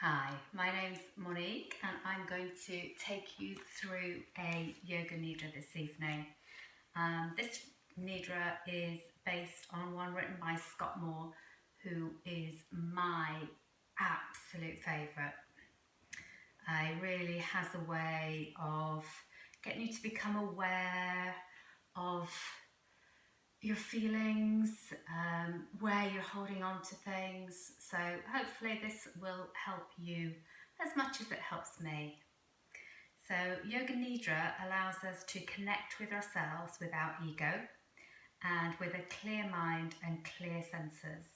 Hi, my name's Monique and I'm going to take you through a Yoga Nidra this evening. This Nidra is based on one written by Scott Moore, who is my absolute favourite. It really has a way of getting you to become aware of your feelings, where you're holding on to things. So hopefully this will help you as much as it helps me. So Yoga Nidra allows us to connect with ourselves without ego and with a clear mind and clear senses.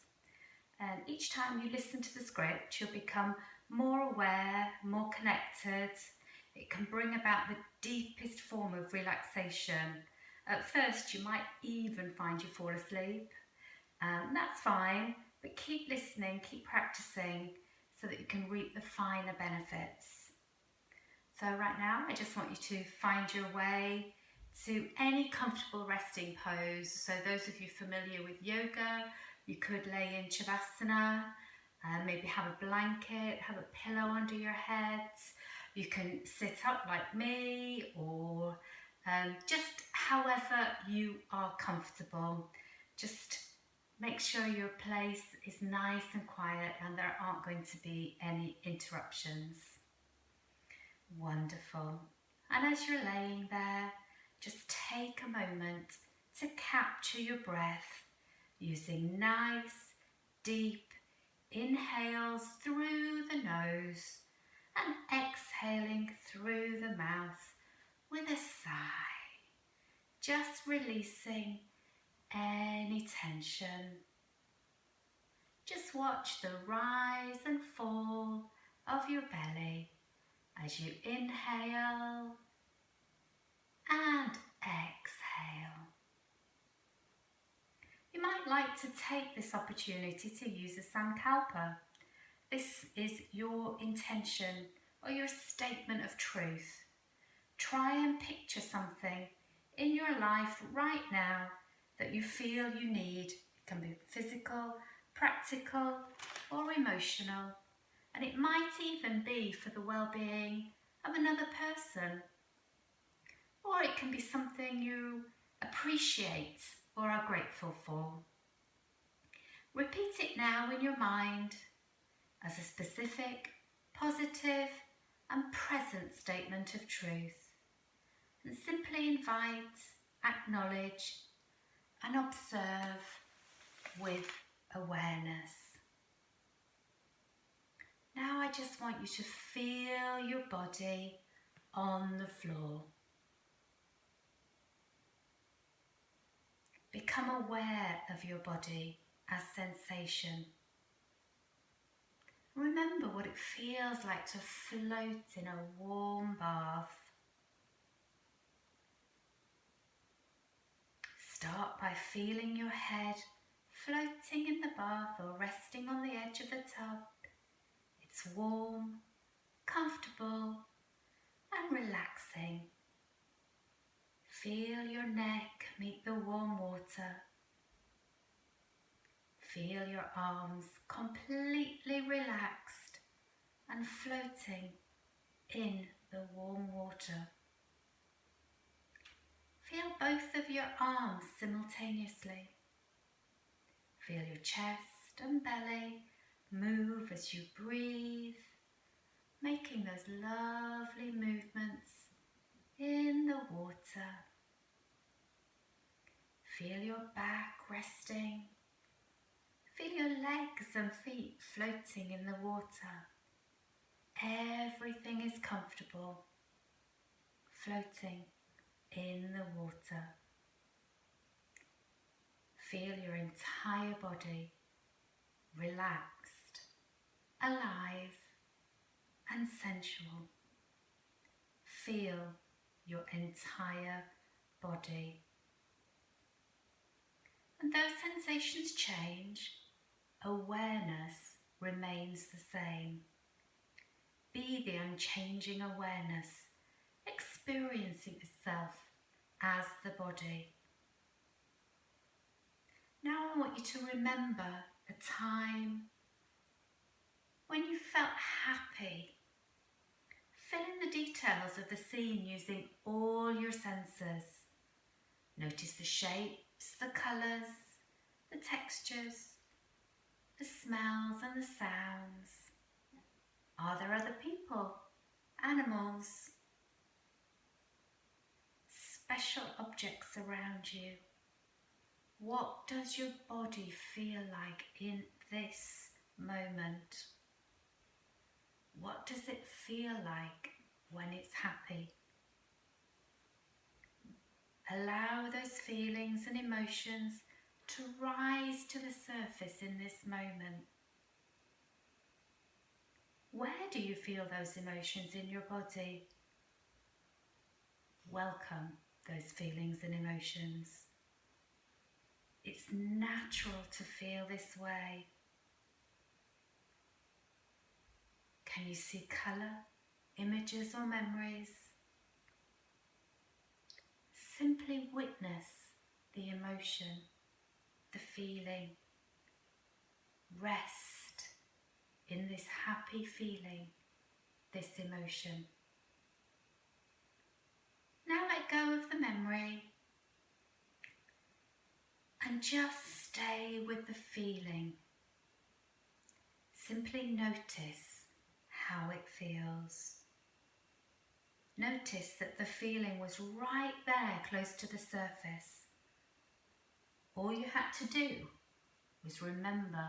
And each time you listen to the script, you'll become more aware, more connected. It can bring about the deepest form of relaxation. At first, you might even find you fall asleep. That's fine, but keep listening, keep practicing so that you can reap the finer benefits. So right now, I just want you to find your way to any comfortable resting pose. So those of you familiar with yoga, you could lay in shavasana, maybe have a blanket, have a pillow under your head. You can sit up like me, or just however you are comfortable. Just make sure your place is nice and quiet and there aren't going to be any interruptions. Wonderful. And as you're laying there, just take a moment to capture your breath using nice, deep inhales through the nose and exhaling through the mouth with a sigh, just releasing any tension. Just watch the rise and fall of your belly as you inhale and exhale. You might like to take this opportunity to use a sankalpa. This is your intention or your statement of truth. Try and picture something in your life right now that you feel you need. It can be physical, practical, or emotional. And it might even be for the well-being of another person. Or it can be something you appreciate or are grateful for. Repeat it now in your mind as a specific, positive and present statement of truth. And simply invite, acknowledge and observe with awareness. Now I just want you to feel your body on the floor. Become aware of your body as sensation. Remember what it feels like to float in a warm bath. Start by feeling your head floating in the bath or resting on the edge of the tub. It's warm, comfortable and relaxing. Feel your neck meet the warm water. Feel your arms completely relaxed and floating in the warm water. Feel both of your arms simultaneously. Feel your chest and belly move as you breathe, making those lovely movements in the water. Feel your back resting. Feel your legs and feet floating in the water. Everything is comfortable, floating in the water. Feel your entire body relaxed, alive and sensual. Feel your entire body. And those sensations change, awareness remains the same. Be the unchanging awareness, experiencing itself as the body. Now I want you to remember a time when you felt happy. Fill in the details of the scene using all your senses. Notice the shapes, the colours, the textures, the smells and the sounds. Are there other people, animals, special objects around you? What does your body feel like in this moment? What does it feel like when it's happy? Allow those feelings and emotions to rise to the surface in this moment. Where do you feel those emotions in your body? Welcome those feelings and emotions. It's natural to feel this way. Can you see colour, images or memories? Simply witness the emotion, the feeling. Rest in this happy feeling, this emotion. Now let go of the memory and just stay with the feeling. Simply notice how it feels. Notice that the feeling was right there close to the surface. All you had to do was remember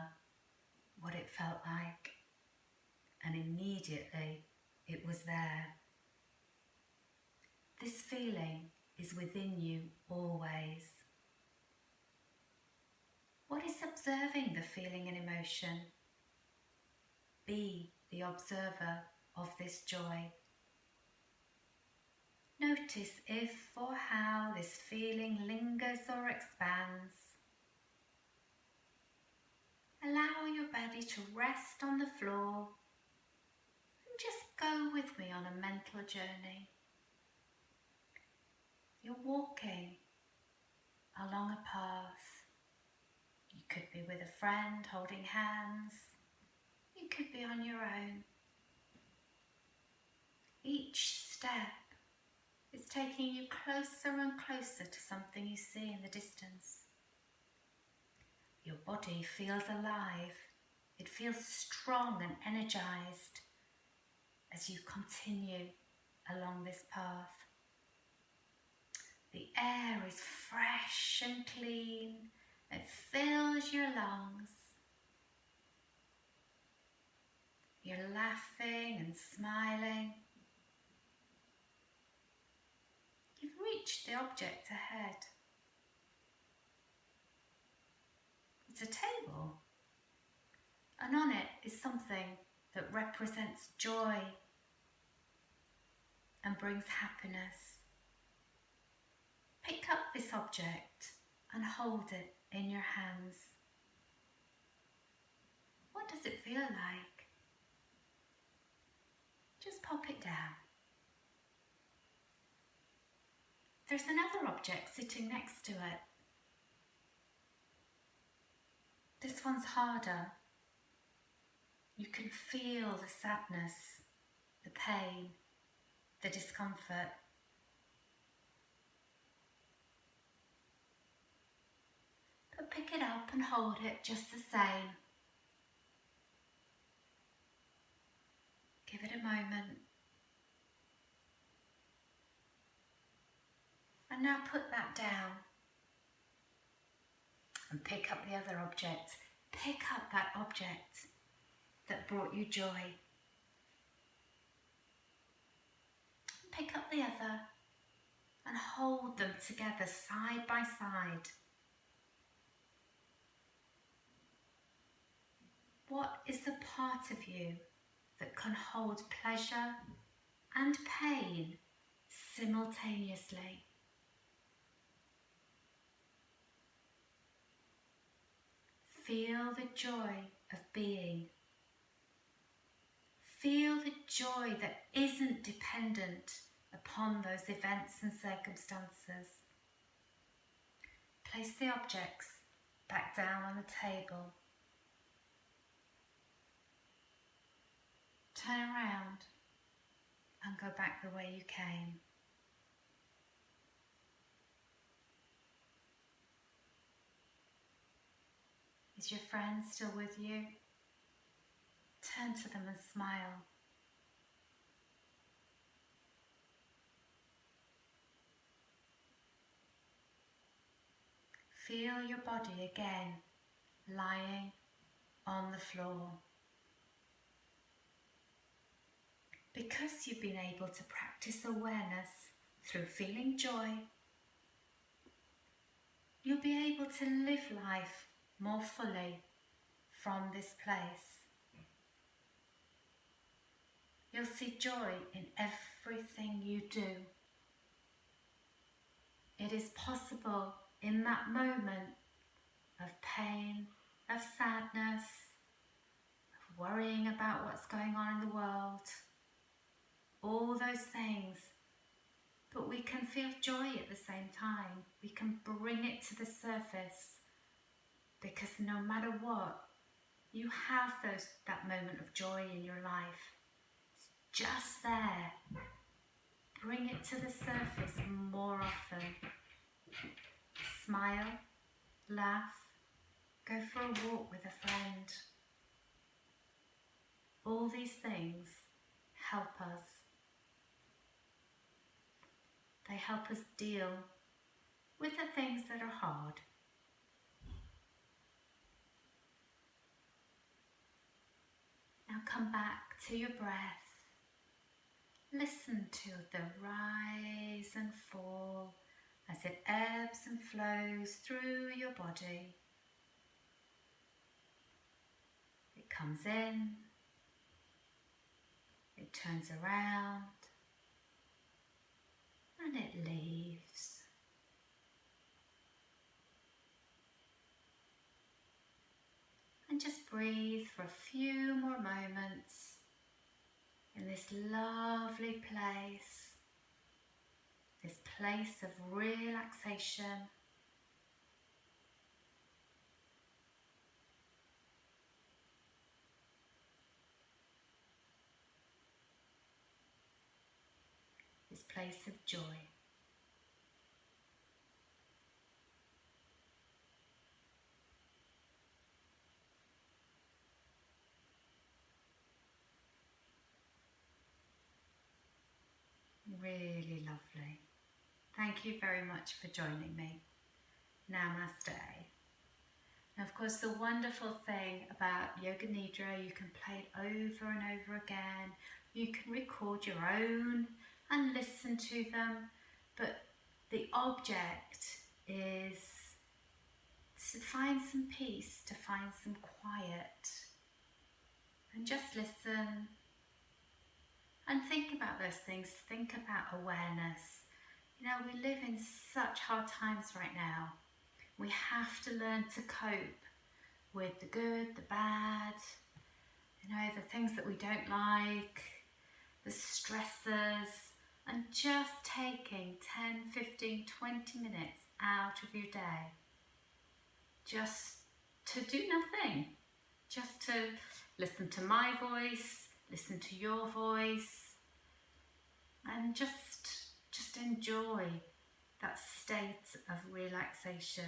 what it felt like, and immediately it was there. This feeling is within you always. What is observing the feeling and emotion? Be the observer of this joy. Notice if or how this feeling lingers or expands. Allow your body to rest on the floor and just go with me on a mental journey. You're walking along a path. You could be with a friend holding hands. You could be on your own. Each step is taking you closer and closer to something you see in the distance. Your body feels alive. It feels strong and energized as you continue along this path. The air is fresh and clean. It fills your lungs. You're laughing and smiling. You've reached the object ahead. It's a table, and on it is something that represents joy and brings happiness. Pick up this object and hold it in your hands. What does it feel like? Just pop it down. There's another object sitting next to it. This one's harder. You can feel the sadness, the pain, the discomfort. But pick it up and hold it just the same. Give it a moment. And now put that down. And pick up the other object. Pick up that object that brought you joy. Pick up the other and hold them together side by side. What is the part of you that can hold pleasure and pain simultaneously? Feel the joy of being. Feel the joy that isn't dependent upon those events and circumstances. Place the objects back down on the table. turn around and go back the way you came. Is your friend still with you? Turn to them and smile. Feel your body again lying on the floor. Because you've been able to practice awareness through feeling joy, you'll be able to live life more fully from this place. You'll see joy in everything you do. It is possible in that moment of pain, of sadness, of worrying about what's going on in the world, all those things, but we can feel joy at the same time. We can bring it to the surface, because no matter what, you have that moment of joy in your life. It's just there. Bring it to the surface more often. Smile, laugh, go for a walk with a friend. All these things help us. They help us deal with the things that are hard. Now come back to your breath. Listen to the rise and fall as it ebbs and flows through your body. It comes in, it turns around, and it leaves. And just breathe for a few more moments in this lovely place, this place of relaxation. This place of joy. Really lovely. Thank you very much for joining me. Namaste. Now, of course, the wonderful thing about Yoga Nidra, you can play it over and over again. You can record your own and listen to them, but the object is to find some peace, to find some quiet, and just listen. And think about those things, think about awareness. You know, we live in such hard times right now. We have to learn to cope with the good, the bad, you know, the things that we don't like, the stressors, and just taking 10, 15, 20 minutes out of your day just to do nothing, just to listen to my voice, listen to your voice, and just enjoy that state of relaxation.